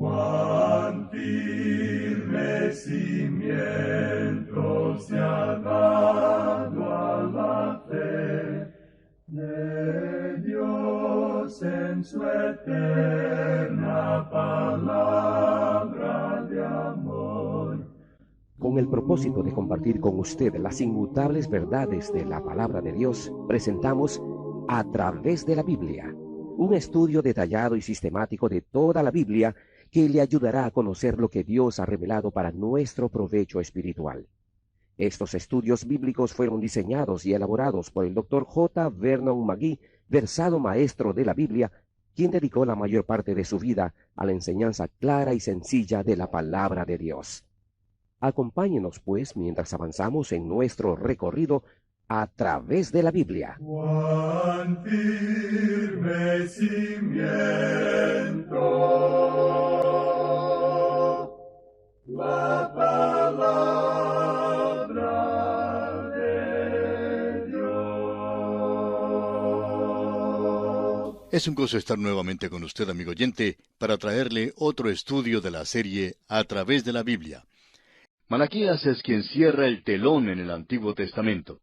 Cuán firme cimiento se ha dado a la fe de Dios en su eterna palabra de amor. Con el propósito de compartir con usted las inmutables verdades de la palabra de Dios, presentamos A través de la Biblia, un estudio detallado y sistemático de toda la Biblia que le ayudará a conocer lo que Dios ha revelado para nuestro provecho espiritual. Estos estudios bíblicos fueron diseñados y elaborados por el Dr. J. Vernon McGee, versado maestro de la Biblia, quien dedicó la mayor parte de su vida a la enseñanza clara y sencilla de la palabra de Dios. Acompáñenos, pues, mientras avanzamos en nuestro recorrido a través de la Biblia. Cuán firme cimiento la palabra de Dios. Es un gozo estar nuevamente con usted, amigo oyente, para traerle otro estudio de la serie A través de la Biblia. Malaquías es quien cierra el telón en el Antiguo Testamento.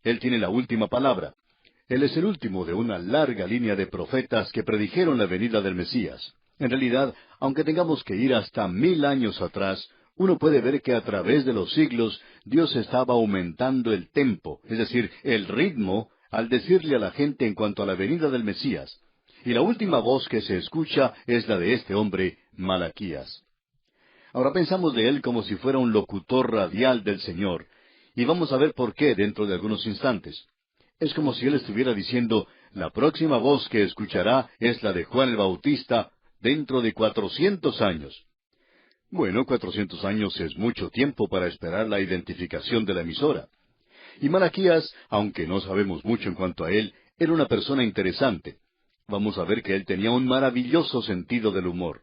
Él tiene la última palabra. Él es el último de una larga línea de profetas que predijeron la venida del Mesías. En realidad, aunque tengamos que ir hasta 1000 años atrás, uno puede ver que a través de los siglos Dios estaba aumentando el tempo, es decir, el ritmo, al decirle a la gente en cuanto a la venida del Mesías. Y la última voz que se escucha es la de este hombre, Malaquías. Ahora pensamos de él como si fuera un locutor radial del Señor, y vamos a ver por qué dentro de algunos instantes. Es como si él estuviera diciendo, la próxima voz que escuchará es la de Juan el Bautista dentro de 400 años. Bueno, 400 años es mucho tiempo para esperar la identificación de la emisora. Y Malaquías, aunque no sabemos mucho en cuanto a él, era una persona interesante. Vamos a ver que él tenía un maravilloso sentido del humor.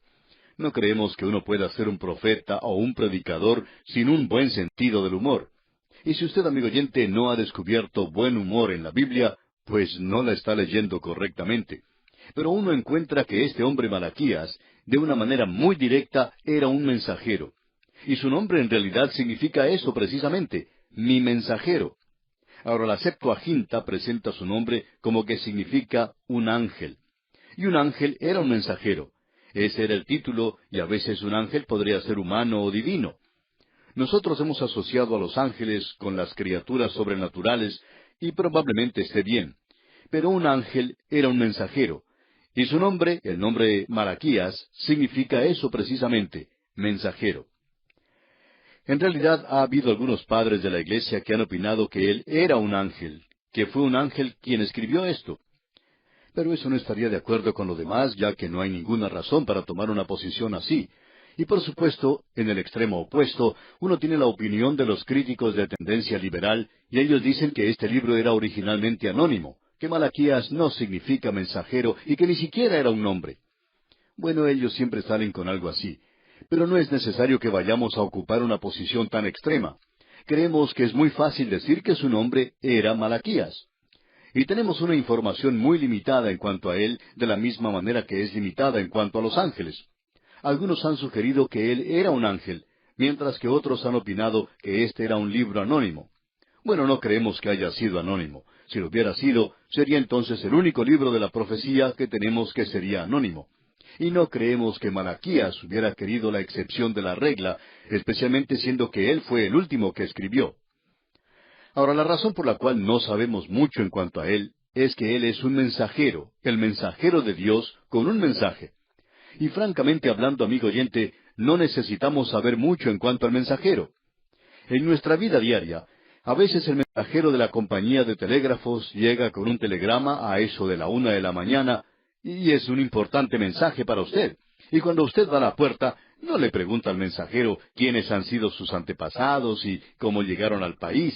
No creemos que uno pueda ser un profeta o un predicador sin un buen sentido del humor. Y si usted, amigo oyente, no ha descubierto buen humor en la Biblia, pues no la está leyendo correctamente. Pero uno encuentra que este hombre Malaquías, de una manera muy directa, era un mensajero. Y su nombre en realidad significa eso precisamente, mi mensajero. Ahora la Septuaginta presenta su nombre como que significa un ángel. Y un ángel era un mensajero. Ese era el título, y a veces un ángel podría ser humano o divino. Nosotros hemos asociado a los ángeles con las criaturas sobrenaturales, y probablemente esté bien. Pero un ángel era un mensajero, y su nombre, el nombre Malaquías, significa eso precisamente, mensajero. En realidad ha habido algunos padres de la iglesia que han opinado que él era un ángel, que fue un ángel quien escribió esto. Pero eso no estaría de acuerdo con lo demás, ya que no hay ninguna razón para tomar una posición así. Y por supuesto, en el extremo opuesto, uno tiene la opinión de los críticos de tendencia liberal, y ellos dicen que este libro era originalmente anónimo, que Malaquías no significa mensajero y que ni siquiera era un nombre. Bueno, ellos siempre salen con algo así. Pero no es necesario que vayamos a ocupar una posición tan extrema. Creemos que es muy fácil decir que su nombre era Malaquías. Y tenemos una información muy limitada en cuanto a él, de la misma manera que es limitada en cuanto a los ángeles. Algunos han sugerido que él era un ángel, mientras que otros han opinado que este era un libro anónimo. Bueno, no creemos que haya sido anónimo. Si lo hubiera sido, sería entonces el único libro de la profecía que tenemos que sería anónimo. Y no creemos que Malaquías hubiera querido la excepción de la regla, especialmente siendo que él fue el último que escribió. Ahora, la razón por la cual no sabemos mucho en cuanto a él es que él es un mensajero, el mensajero de Dios con un mensaje. Y francamente hablando, amigo oyente, no necesitamos saber mucho en cuanto al mensajero. En nuestra vida diaria, a veces el mensajero de la compañía de telégrafos llega con un telegrama a eso de la 1 de la mañana, y es un importante mensaje para usted. Y cuando usted va a la puerta, no le pregunta al mensajero quiénes han sido sus antepasados y cómo llegaron al país.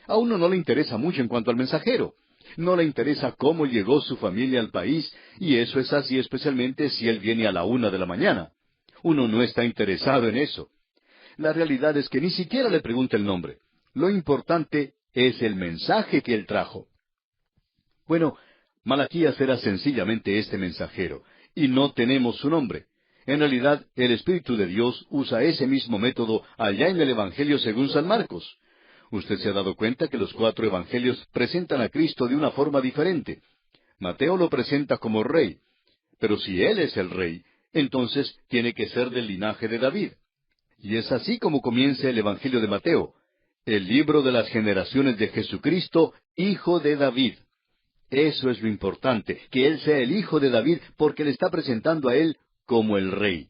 A uno no le interesa mucho en cuanto al mensajero. No le interesa cómo llegó su familia al país, y eso es así especialmente si él viene a la 1 de la mañana. Uno no está interesado en eso. La realidad es que ni siquiera le pregunta el nombre. Lo importante es el mensaje que él trajo. Bueno, Malaquías era sencillamente este mensajero, y no tenemos su nombre. En realidad, el Espíritu de Dios usa ese mismo método allá en el Evangelio según San Marcos. Usted se ha dado cuenta que los 4 evangelios presentan a Cristo de una forma diferente. Mateo lo presenta como rey, pero si Él es el rey, entonces tiene que ser del linaje de David. Y es así como comienza el Evangelio de Mateo, el libro de las generaciones de Jesucristo, hijo de David. Eso es lo importante, que Él sea el hijo de David porque le está presentando a Él como el rey.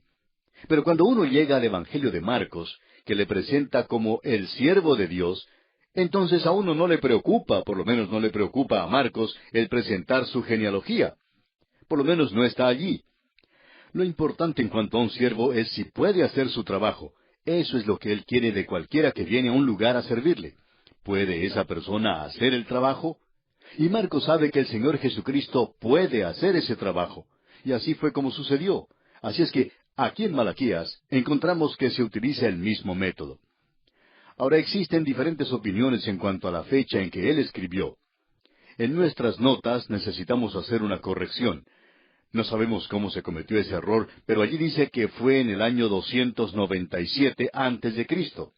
Pero cuando uno llega al Evangelio de Marcos, que le presenta como el siervo de Dios, entonces a uno no le preocupa, por lo menos no le preocupa a Marcos, el presentar su genealogía. Por lo menos no está allí. Lo importante en cuanto a un siervo es si puede hacer su trabajo. Eso es lo que Él quiere de cualquiera que viene a un lugar a servirle. ¿Puede esa persona hacer el trabajo? Y Marcos sabe que el Señor Jesucristo puede hacer ese trabajo. Y así fue como sucedió. Así es que aquí en Malaquías encontramos que se utiliza el mismo método. Ahora existen diferentes opiniones en cuanto a la fecha en que Él escribió. En nuestras notas necesitamos hacer una corrección. No sabemos cómo se cometió ese error, pero allí dice que fue en el año 297 antes de Cristo.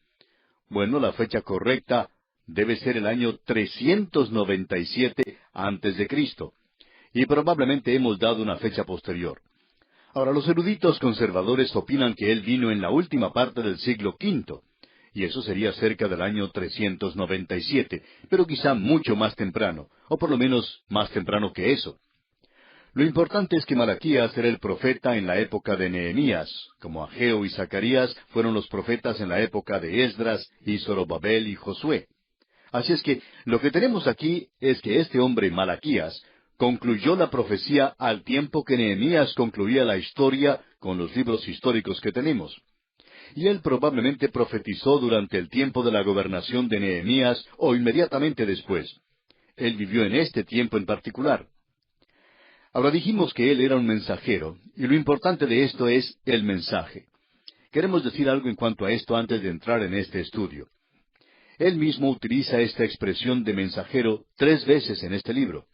Bueno, la fecha correcta debe ser el año 397 antes de Cristo. Y probablemente hemos dado una fecha posterior. Ahora, los eruditos conservadores opinan que Él vino en la última parte del siglo V, y eso sería cerca del año 397, pero quizá mucho más temprano, o por lo menos más temprano que eso. Lo importante es que Malaquías era el profeta en la época de Nehemías, como Ageo y Zacarías fueron los profetas en la época de Esdras y Zorobabel y Josué. Así es que lo que tenemos aquí es que este hombre Malaquías concluyó la profecía al tiempo que Nehemías concluía la historia con los libros históricos que tenemos. Y él probablemente profetizó durante el tiempo de la gobernación de Nehemías o inmediatamente después. Él vivió en este tiempo en particular. Ahora dijimos que él era un mensajero, y lo importante de esto es el mensaje. Queremos decir algo en cuanto a esto antes de entrar en este estudio. Él mismo utiliza esta expresión de mensajero 3 veces en este libro.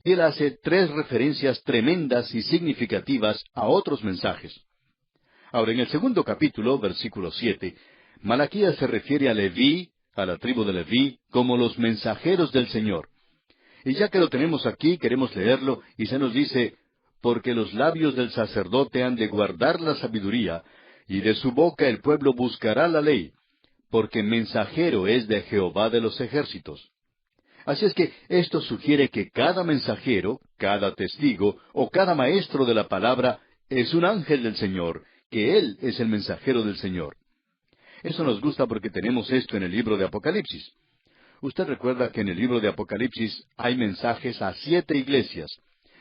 Y él hace 3 referencias tremendas y significativas a otros mensajes. Ahora, en el 2º capítulo, versículo 7, Malaquías se refiere a Leví, a la tribu de Leví, como los mensajeros del Señor. Y ya que lo tenemos aquí, queremos leerlo, y se nos dice, porque los labios del sacerdote han de guardar la sabiduría, y de su boca el pueblo buscará la ley, porque mensajero es de Jehová de los ejércitos. Así es que esto sugiere que cada mensajero, cada testigo, o cada maestro de la palabra, es un ángel del Señor, que Él es el mensajero del Señor. Eso nos gusta porque tenemos esto en el libro de Apocalipsis. Usted recuerda que en el libro de Apocalipsis hay mensajes a 7 iglesias,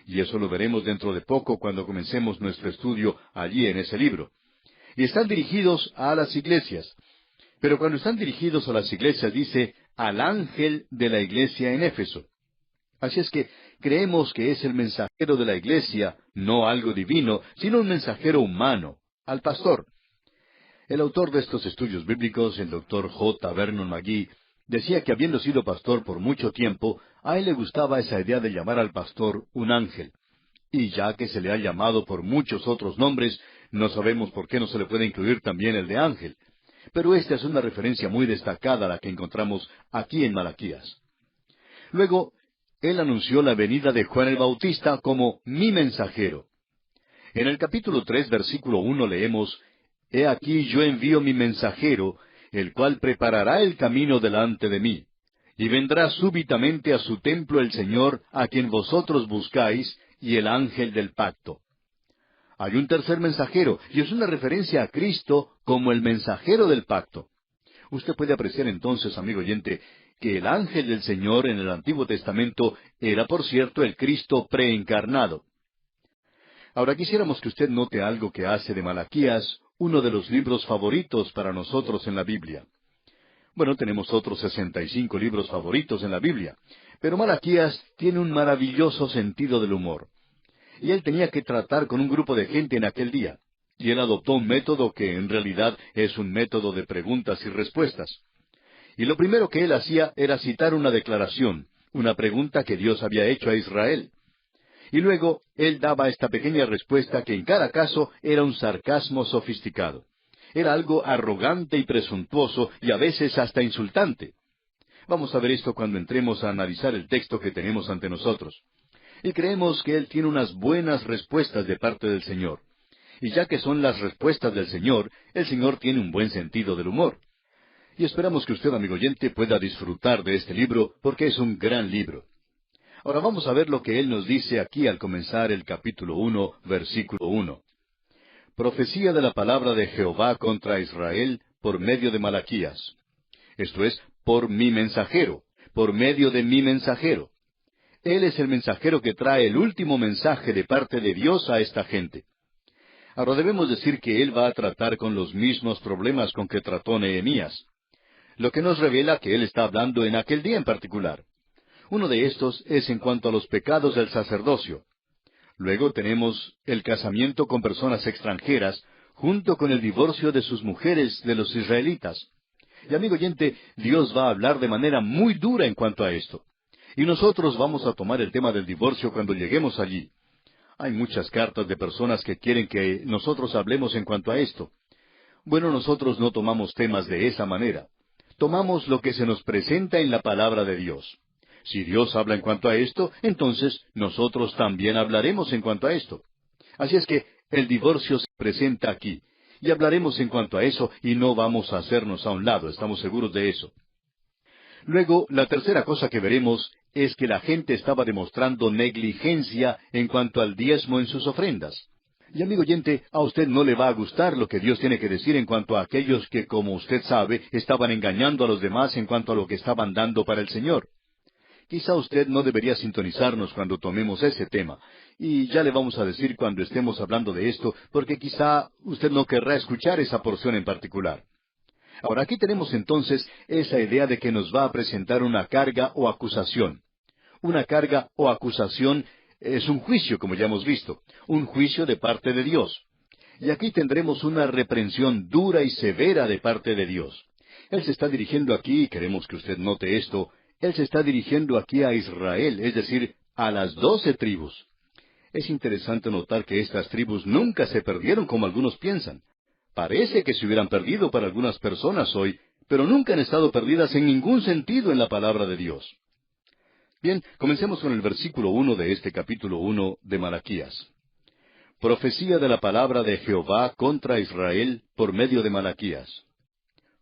y eso lo veremos dentro de poco cuando comencemos nuestro estudio allí en ese libro. Y están dirigidos a las iglesias. Pero cuando están dirigidos a las iglesias dice, al ángel de la iglesia en Éfeso. Así es que creemos que es el mensajero de la iglesia, no algo divino, sino un mensajero humano, al pastor. El autor de estos estudios bíblicos, el Dr. J. Vernon McGee, decía que habiendo sido pastor por mucho tiempo, a él le gustaba esa idea de llamar al pastor un ángel. Y ya que se le ha llamado por muchos otros nombres, no sabemos por qué no se le puede incluir también el de ángel. Pero esta es una referencia muy destacada a la que encontramos aquí en Malaquías. Luego, él anunció la venida de Juan el Bautista como mi mensajero. En el capítulo 3, versículo 1 leemos, He aquí yo envío mi mensajero, el cual preparará el camino delante de mí. Y vendrá súbitamente a su templo el Señor, a quien vosotros buscáis, y el ángel del pacto. Hay un tercer mensajero, y es una referencia a Cristo como el mensajero del pacto. Usted puede apreciar entonces, amigo oyente, que el ángel del Señor en el Antiguo Testamento era, por cierto, el Cristo preencarnado. Ahora quisiéramos que usted note algo que hace de Malaquías uno de los libros favoritos para nosotros en la Biblia. Bueno, tenemos otros 65 libros favoritos en la Biblia, pero Malaquías tiene un maravilloso sentido del humor. Y él tenía que tratar con un grupo de gente en aquel día, y él adoptó un método que en realidad es un método de preguntas y respuestas. Y lo primero que él hacía era citar una declaración, una pregunta que Dios había hecho a Israel. Y luego él daba esta pequeña respuesta que en cada caso era un sarcasmo sofisticado. Era algo arrogante y presuntuoso y a veces hasta insultante. Vamos a ver esto cuando entremos a analizar el texto que tenemos ante nosotros. Y creemos que él tiene unas buenas respuestas de parte del Señor. Y ya que son las respuestas del Señor, el Señor tiene un buen sentido del humor. Y esperamos que usted, amigo oyente, pueda disfrutar de este libro, porque es un gran libro. Ahora vamos a ver lo que él nos dice aquí al comenzar el capítulo 1, versículo 1. Profecía de la palabra de Jehová contra Israel por medio de Malaquías. Esto es, por mi mensajero, por medio de mi mensajero. Él es el mensajero que trae el último mensaje de parte de Dios a esta gente. Ahora debemos decir que él va a tratar con los mismos problemas con que trató Nehemías, lo que nos revela que él está hablando en aquel día en particular. Uno de estos es en cuanto a los pecados del sacerdocio. Luego tenemos el casamiento con personas extranjeras, junto con el divorcio de sus mujeres de los israelitas. Y amigo oyente, Dios va a hablar de manera muy dura en cuanto a esto. Y nosotros vamos a tomar el tema del divorcio cuando lleguemos allí. Hay muchas cartas de personas que quieren que nosotros hablemos en cuanto a esto. Bueno, nosotros no tomamos temas de esa manera. Tomamos lo que se nos presenta en la palabra de Dios. Si Dios habla en cuanto a esto, entonces nosotros también hablaremos en cuanto a esto. Así es que el divorcio se presenta aquí, y hablaremos en cuanto a eso, y no vamos a hacernos a un lado, estamos seguros de eso. Luego, la tercera cosa que veremos es que la gente estaba demostrando negligencia en cuanto al diezmo en sus ofrendas. Y amigo oyente, a usted no le va a gustar lo que Dios tiene que decir en cuanto a aquellos que, como usted sabe, estaban engañando a los demás en cuanto a lo que estaban dando para el Señor. Quizá usted no debería sintonizarnos cuando tomemos ese tema, y ya le vamos a decir cuando estemos hablando de esto, porque quizá usted no querrá escuchar esa porción en particular. Ahora, aquí tenemos entonces esa idea de que nos va a presentar una carga o acusación. Una carga o acusación es un juicio, como ya hemos visto, un juicio de parte de Dios. Y aquí tendremos una reprensión dura y severa de parte de Dios. Él se está dirigiendo aquí, y queremos que usted note esto, Él se está dirigiendo aquí a Israel, es decir, a las 12 tribus. Es interesante notar que estas tribus nunca se perdieron como algunos piensan. Parece que se hubieran perdido para algunas personas hoy, pero nunca han estado perdidas en ningún sentido en la palabra de Dios. Bien, comencemos con el versículo 1 de este capítulo 1 de Malaquías. Profecía de la palabra de Jehová contra Israel por medio de Malaquías.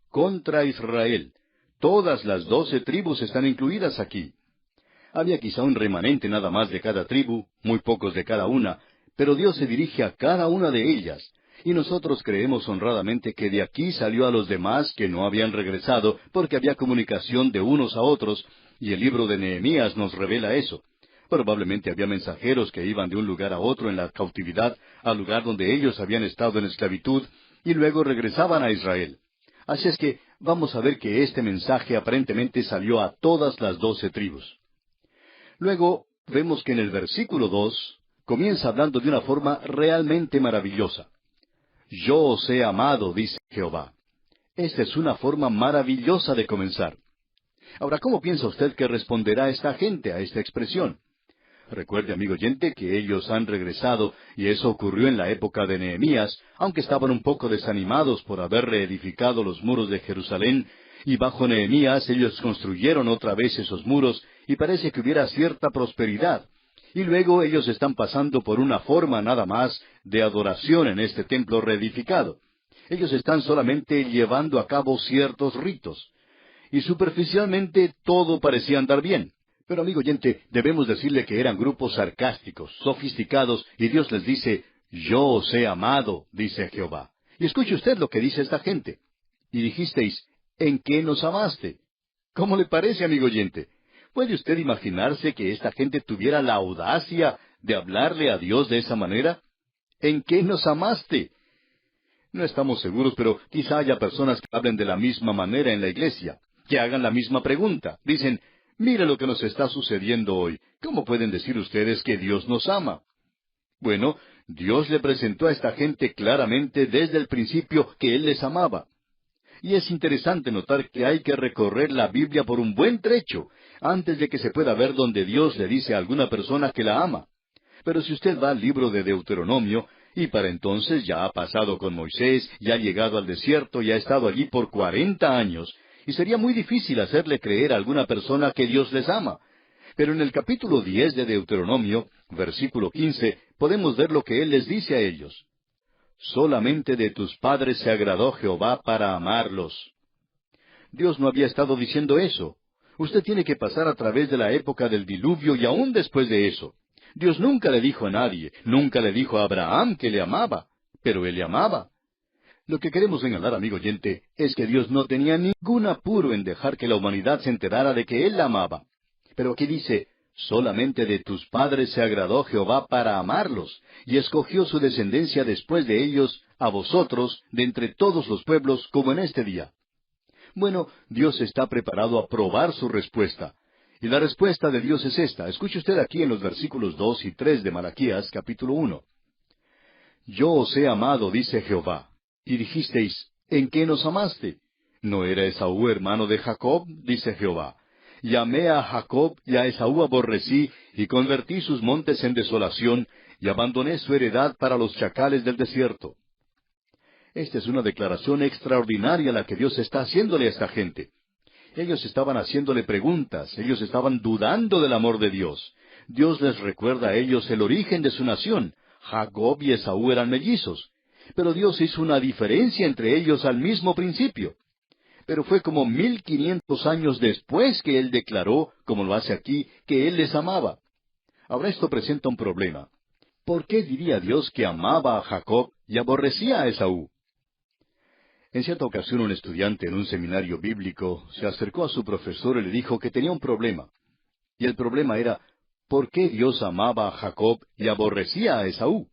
Contra Israel. Todas las 12 tribus están incluidas aquí. Había quizá un remanente nada más de cada tribu, muy pocos de cada una, pero Dios se dirige a cada una de ellas, y nosotros creemos honradamente que de aquí salió a los demás que no habían regresado, porque había comunicación de unos a otros, y el libro de Nehemías nos revela eso. Probablemente había mensajeros que iban de un lugar a otro en la cautividad, al lugar donde ellos habían estado en esclavitud, y luego regresaban a Israel. Así es que vamos a ver que este mensaje aparentemente salió a todas las 12 tribus. Luego vemos que en el versículo 2 comienza hablando de una forma realmente maravillosa. Yo os he amado, dice Jehová. Esta es una forma maravillosa de comenzar. Ahora, ¿cómo piensa usted que responderá esta gente a esta expresión? Recuerde, amigo oyente, que ellos han regresado, y eso ocurrió en la época de Nehemías, aunque estaban un poco desanimados por haber reedificado los muros de Jerusalén, y bajo Nehemías ellos construyeron otra vez esos muros, y parece que hubiera cierta prosperidad. Y luego ellos están pasando por una forma nada más de adoración en este templo reedificado. Ellos están solamente llevando a cabo ciertos ritos. Y superficialmente todo parecía andar bien. Pero amigo oyente, debemos decirle que eran grupos sarcásticos, sofisticados, y Dios les dice, yo os he amado, dice Jehová. Y escuche usted lo que dice esta gente. Y dijisteis, ¿en qué nos amaste? ¿Cómo le parece, amigo oyente? ¿Puede usted imaginarse que esta gente tuviera la audacia de hablarle a Dios de esa manera? ¿En qué nos amaste? No estamos seguros, pero quizá haya personas que hablen de la misma manera en la iglesia, que hagan la misma pregunta. Dicen, mire lo que nos está sucediendo hoy. ¿Cómo pueden decir ustedes que Dios nos ama? Bueno, Dios le presentó a esta gente claramente desde el principio que Él les amaba. Y es interesante notar que hay que recorrer la Biblia por un buen trecho antes de que se pueda ver donde Dios le dice a alguna persona que la ama. Pero si usted va al libro de Deuteronomio, y para entonces ya ha pasado con Moisés, ya ha llegado al desierto y ha estado allí por 40 años, y sería muy difícil hacerle creer a alguna persona que Dios les ama. Pero en el capítulo 10 de Deuteronomio, versículo 15, podemos ver lo que Él les dice a ellos. Solamente de tus padres se agradó Jehová para amarlos. Dios no había estado diciendo eso. Usted tiene que pasar a través de la época del diluvio y aún después de eso. Dios nunca le dijo a nadie, nunca le dijo a Abraham que le amaba, pero Él le amaba. Lo que queremos señalar, amigo oyente, es que Dios no tenía ningún apuro en dejar que la humanidad se enterara de que Él la amaba. Pero aquí dice, solamente de tus padres se agradó Jehová para amarlos, y escogió su descendencia después de ellos, a vosotros, de entre todos los pueblos, como en este día. Bueno, Dios está preparado a probar su respuesta. Y la respuesta de Dios es esta. Escuche usted aquí en los versículos 2 y 3 de Malaquías, capítulo 1. Yo os he amado, dice Jehová. Y dijisteis, ¿en qué nos amaste? ¿No era Esaú hermano de Jacob? Dice Jehová. Llamé a Jacob y a Esaú aborrecí, y convertí sus montes en desolación, y abandoné su heredad para los chacales del desierto. Esta es una declaración extraordinaria la que Dios está haciéndole a esta gente. Ellos estaban haciéndole preguntas, ellos estaban dudando del amor de Dios. Dios les recuerda a ellos el origen de su nación. Jacob y Esaú eran mellizos. Pero Dios hizo una diferencia entre ellos al mismo principio. Pero fue como 1500 años después que Él declaró, como lo hace aquí, que Él les amaba. Ahora esto presenta un problema. ¿Por qué diría Dios que amaba a Jacob y aborrecía a Esaú? En cierta ocasión un estudiante en un seminario bíblico se acercó a su profesor y le dijo que tenía un problema. Y el problema era, ¿por qué Dios amaba a Jacob y aborrecía a Esaú?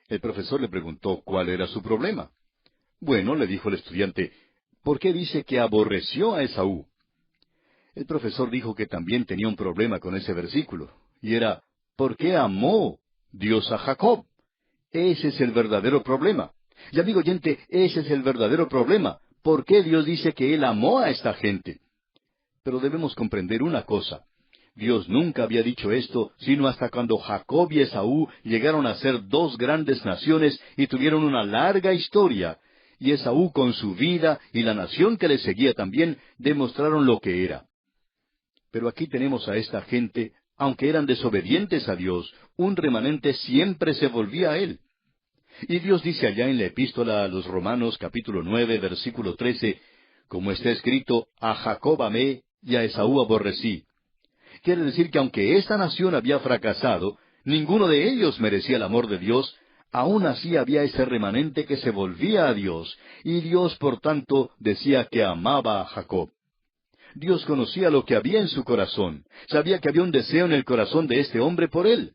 El profesor le preguntó cuál era su problema. Bueno, le dijo el estudiante, ¿por qué dice que aborreció a Esaú? El profesor dijo que también tenía un problema con ese versículo, y era, ¿por qué amó Dios a Jacob? Ese es el verdadero problema. Y amigo oyente, ese es el verdadero problema. ¿Por qué Dios dice que Él amó a esta gente? Pero debemos comprender una cosa. Dios nunca había dicho esto, sino hasta cuando Jacob y Esaú llegaron a ser dos grandes naciones y tuvieron una larga historia. Y Esaú con su vida y la nación que le seguía también demostraron lo que era. Pero aquí tenemos a esta gente, aunque eran desobedientes a Dios, un remanente siempre se volvía a Él. Y Dios dice allá en la epístola a los Romanos capítulo 9, versículo 13, como está escrito, a Jacob amé y a Esaú aborrecí. Quiere decir que aunque esta nación había fracasado, ninguno de ellos merecía el amor de Dios, aún así había ese remanente que se volvía a Dios, y Dios por tanto decía que amaba a Jacob. Dios conocía lo que había en su corazón, sabía que había un deseo en el corazón de este hombre por él.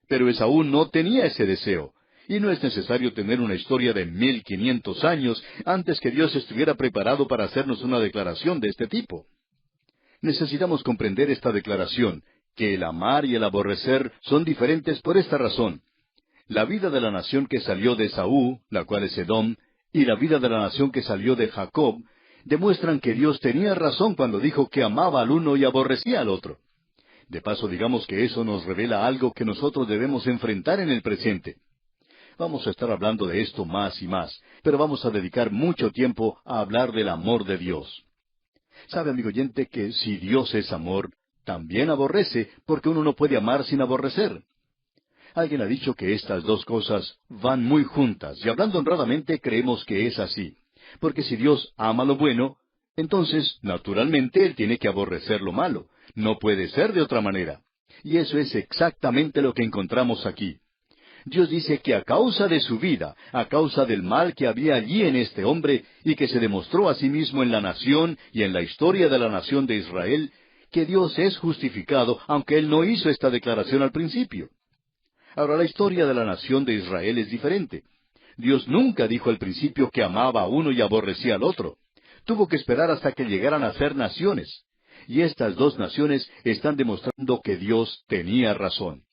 Pero Esaú no tenía ese deseo. Y no es necesario tener una historia de 1500 años antes que Dios estuviera preparado para hacernos una declaración de este tipo. Necesitamos comprender esta declaración, que el amar y el aborrecer son diferentes por esta razón. La vida de la nación que salió de Esaú, la cual es Edom, y la vida de la nación que salió de Jacob, demuestran que Dios tenía razón cuando dijo que amaba al uno y aborrecía al otro. De paso, digamos que eso nos revela algo que nosotros debemos enfrentar en el presente. Vamos a estar hablando de esto más y más, pero vamos a dedicar mucho tiempo a hablar del amor de Dios. ¿Sabe, amigo oyente, que si Dios es amor, también aborrece, porque uno no puede amar sin aborrecer? Alguien ha dicho que estas dos cosas van muy juntas, y hablando honradamente creemos que es así. Porque si Dios ama lo bueno, entonces, naturalmente, Él tiene que aborrecer lo malo. No puede ser de otra manera. Y eso es exactamente lo que encontramos aquí. Dios dice que a causa de su vida, a causa del mal que había allí en este hombre, y que se demostró a sí mismo en la nación y en la historia de la nación de Israel, que Dios es justificado, aunque Él no hizo esta declaración al principio. Ahora, la historia de la nación de Israel es diferente. Dios nunca dijo al principio que amaba a uno y aborrecía al otro. Tuvo que esperar hasta que llegaran a ser naciones. Y estas dos naciones están demostrando que Dios tenía razón.